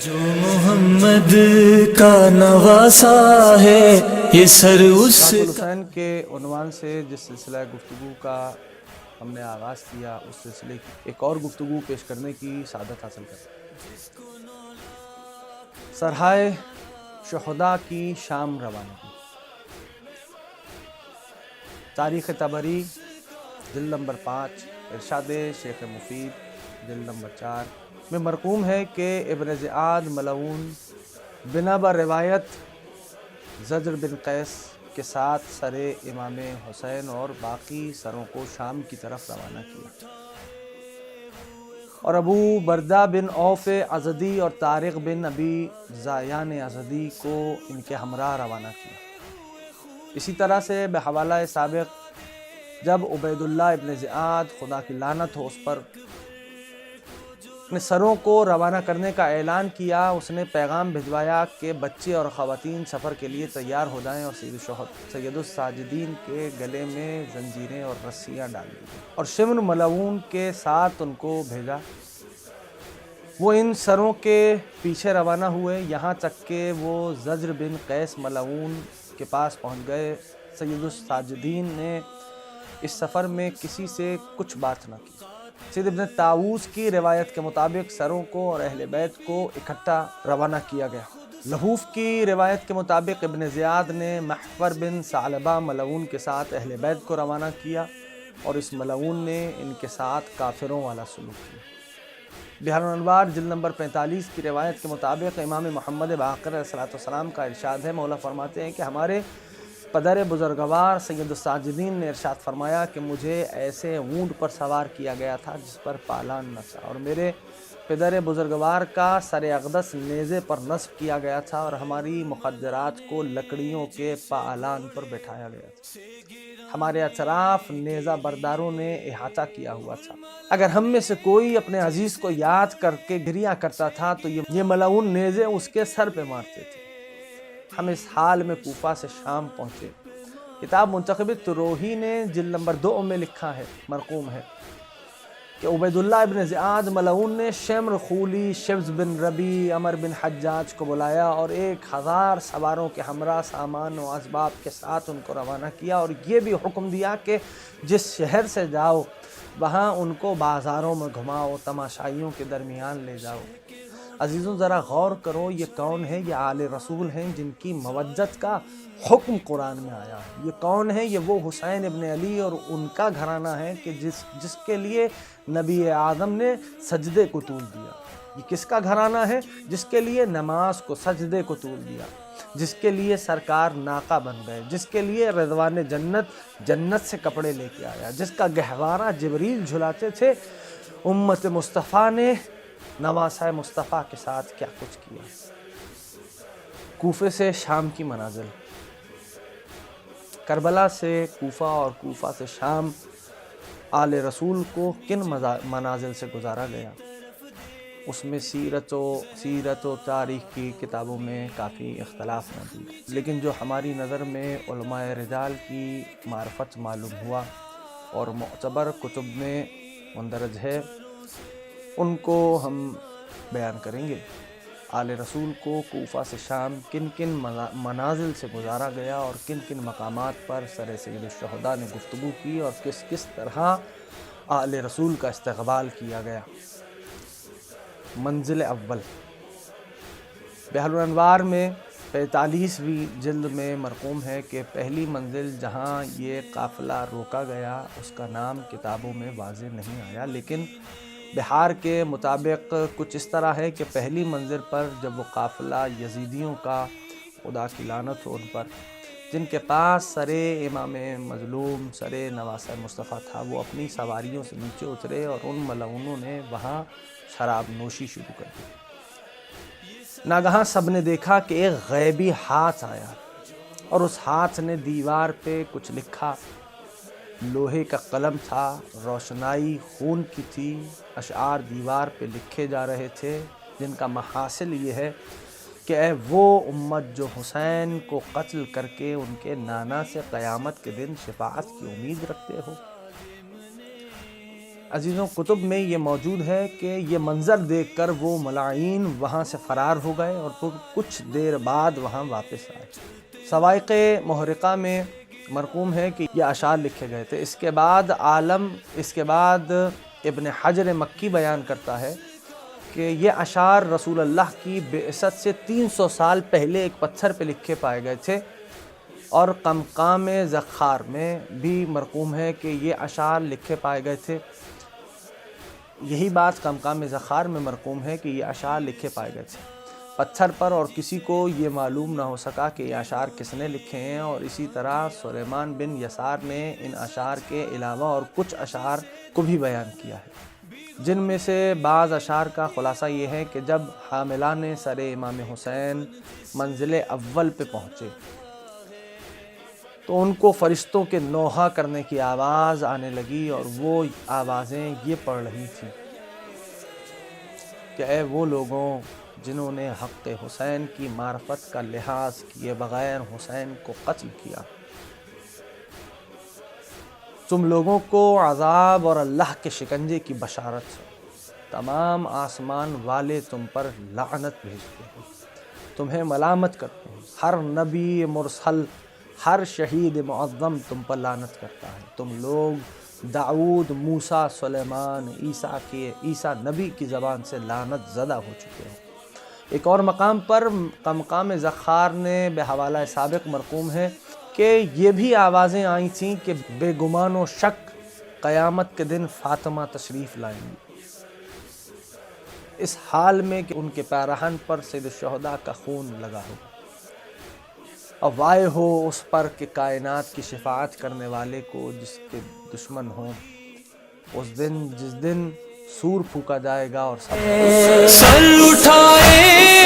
جو محمد کا نواسا ہے یہ سر اس الحسین کے عنوان سے جس سلسلہ گفتگو کا ہم نے آغاز کیا، اس سلسلے کی ایک اور گفتگو پیش کرنے کی سعادت حاصل کرتے ہیں۔ سرحائے شہداء کی شام روانگی، تاریخ طبری جلد نمبر 5، ارشاد شیخ مفید جلد نمبر 4 میں مرقوم ہے کہ ابن زیاد ملعون بنا بر روایت زجر بن قیس کے ساتھ سر امام حسین اور باقی سروں کو شام کی طرف روانہ کیا، اور ابو بردہ بن عوف ازدی اور طارق بن ابی زایان ازدی کو ان کے ہمراہ روانہ کیا۔ اسی طرح سے بحوالہ سابق جب عبید اللہ ابن زیاد خدا کی لعنت ہو اس پر اپنے سروں کو روانہ کرنے کا اعلان کیا، اس نے پیغام بھجوایا کہ بچے اور خواتین سفر کے لیے تیار ہو جائیں، اور سید الساجدین کے گلے میں زنجیریں اور رسیاں ڈال دی اور شمر ملعون کے ساتھ ان کو بھیجا۔ وہ ان سروں کے پیچھے روانہ ہوئے یہاں تک کہ وہ زجر بن قیس ملعون کے پاس پہنچ گئے۔ سید الساجدین نے اس سفر میں کسی سے کچھ بات نہ کی۔ سید ابن طاووس کی روایت کے مطابق سروں کو اور اہل بیت کو اکٹھا روانہ کیا گیا۔ لہوف کی روایت کے مطابق ابن زیاد نے محفر بن ثعلبہ ملعون کے ساتھ اہل بیت کو روانہ کیا، اور اس ملعون نے ان کے ساتھ کافروں والا سلوک کیا۔ بحار الانوار جلد نمبر 45 کی روایت کے مطابق امام محمد باقر علیہ السلام کا ارشاد ہے، مولا فرماتے ہیں کہ ہمارے پدر بزرگوار سید الساجدین نے ارشاد فرمایا کہ مجھے ایسے اونٹ پر سوار کیا گیا تھا جس پر پالان نہ تھا، اور میرے پدر بزرگوار کا سر اقدس نیزے پر نصب کیا گیا تھا، اور ہماری مخدرات کو لکڑیوں کے پالان پر بٹھایا گیا تھا۔ ہمارے اطراف نیزہ برداروں نے احاطہ کیا ہوا تھا۔ اگر ہم میں سے کوئی اپنے عزیز کو یاد کر کے گریہ کرتا تھا تو یہ ملعون نیزے اس کے سر پہ مارتے تھے۔ ہم اس حال میں کوفہ سے شام پہنچے۔ کتاب منتخب تروحی نے جلد نمبر 2 میں لکھا ہے، مرقوم ہے کہ عبید اللہ ابن زیاد ملعون نے شمر خولی، شبز بن ربی، عمر بن حجاج کو بلایا اور 1000 سواروں کے ہمراہ سامان و اسباب کے ساتھ ان کو روانہ کیا، اور یہ بھی حکم دیا کہ جس شہر سے جاؤ وہاں ان کو بازاروں میں گھماؤ، تماشائیوں کے درمیان لے جاؤ۔ عزیزوں ذرا غور کرو، یہ کون ہے؟ یہ آل رسول ہیں جن کی موجت کا حکم قرآن میں آیا ہے۔ یہ کون ہے؟ یہ وہ حسین ابن علی اور ان کا گھرانہ ہے کہ جس کے لیے نبی اعظم نے سجدے کو طول دیا۔ یہ کس کا گھرانہ ہے؟ جس کے لیے نماز کو سجدے کو طول دیا، جس کے لیے سرکار ناقہ بن گئے، جس کے لیے رضوان جنت سے کپڑے لے کے آیا، جس کا گہوارہ جبریل جھلاتے تھے۔ امت مصطفیٰ نے نواسہ مصطفیٰ کے ساتھ کیا کچھ کیا۔ کوفے سے شام کی منازل، کربلا سے کوفہ اور کوفہ سے شام آل رسول کو کن منازل سے گزارا گیا، اس میں سیرت و تاریخ کی کتابوں میں کافی اختلاف موجود ہے، لیکن جو ہماری نظر میں علماء رجال کی معرفت معلوم ہوا اور معتبر کتب میں مندرج ہے، ان کو ہم بیان کریں گے۔ آل رسول کو کوفہ سے شام کن کن منازل سے گزارا گیا، اور کن کن مقامات پر سر سید الشہداء نے گفتگو کی، اور کس طرح آل رسول کا استقبال کیا گیا۔ منزل اول، بحار الانوار میں 45ویں جلد میں مرقوم ہے کہ پہلی منزل جہاں یہ قافلہ روکا گیا اس کا نام کتابوں میں واضح نہیں آیا، لیکن بحار کے مطابق کچھ اس طرح ہے کہ پہلی منزل پر جب وہ قافلہ یزیدیوں کا خدا کی لعنت ہو ان پر، جن کے پاس سر امام مظلوم سر نواسہ مصطفیٰ تھا، وہ اپنی سواریوں سے نیچے اترے اور ان ملعونوں نے وہاں شراب نوشی شروع کر دی۔ ناگہاں سب نے دیکھا کہ ایک غیبی ہاتھ آیا، اور اس ہاتھ نے دیوار پہ کچھ لکھا۔ لوہے کا قلم تھا، روشنائی خون کی تھی، اشعار دیوار پہ لکھے جا رہے تھے، جن کا محاصل یہ ہے کہ اے وہ امت جو حسین کو قتل کر کے ان کے نانا سے قیامت کے دن شفاعت کی امید رکھتے ہو۔ عزیزوں کتب میں یہ موجود ہے کہ یہ منظر دیکھ کر وہ ملعین وہاں سے فرار ہو گئے اور پھر کچھ دیر بعد وہاں واپس آئے۔ سوائق محرقہ میں مرقوم ہے کہ یہ اشعار لکھے گئے تھے۔ اس کے بعد ابن حجر مکی بیان کرتا ہے کہ یہ اشعار رسول اللہ کی بعثت سے 300 سال پہلے ایک پتھر پہ لکھے پائے گئے تھے، اور قمقام زخار میں بھی مرقوم ہے کہ یہ اشعار لکھے پائے گئے تھے۔ یہی بات قمقام زخار میں مرقوم ہے کہ یہ اشعار لکھے پائے گئے تھے پتھر پر، اور کسی کو یہ معلوم نہ ہو سکا کہ یہ اشعار کس نے لکھے ہیں۔ اور اسی طرح سلیمان بن یسار نے ان اشعار کے علاوہ اور کچھ اشعار کو بھی بیان کیا ہے، جن میں سے بعض اشعار کا خلاصہ یہ ہے کہ جب حاملان سر امام حسین منزل اول پہ پہنچے تو ان کو فرشتوں کے نوحہ کرنے کی آواز آنے لگی، اور وہ آوازیں یہ پڑھ رہی تھیں کہ اے وہ لوگوں جنہوں نے حق حسین کی معرفت کا لحاظ کیے بغیر حسین کو قتل کیا، تم لوگوں کو عذاب اور اللہ کے شکنجے کی بشارت ہے۔ تمام آسمان والے تم پر لعنت بھیجتے ہیں، تمہیں ملامت کرتے ہیں، ہر نبی مرسل، ہر شہید معظم تم پر لعنت کرتا ہے، تم لوگ داؤد، موسیٰ، سلیمان، عیسیٰ نبی کی زبان سے لعنت زدہ ہو چکے ہو۔ ایک اور مقام پر قمقام زخار نے بحوالہ سابق مرقوم ہے کہ یہ بھی آوازیں آئی تھیں کہ بے گمان و شک قیامت کے دن فاطمہ تشریف لائیں گی، اس حال میں کہ ان کے پیراہن پر سید الشہداء کا خون لگا ہوگا، اور وائے ہو اس پر کہ کائنات کی شفاعت کرنے والے کو جس کے دشمن ہوں، اس دن جس دن سور پھونکا جائے گا اور سب سر اٹھائے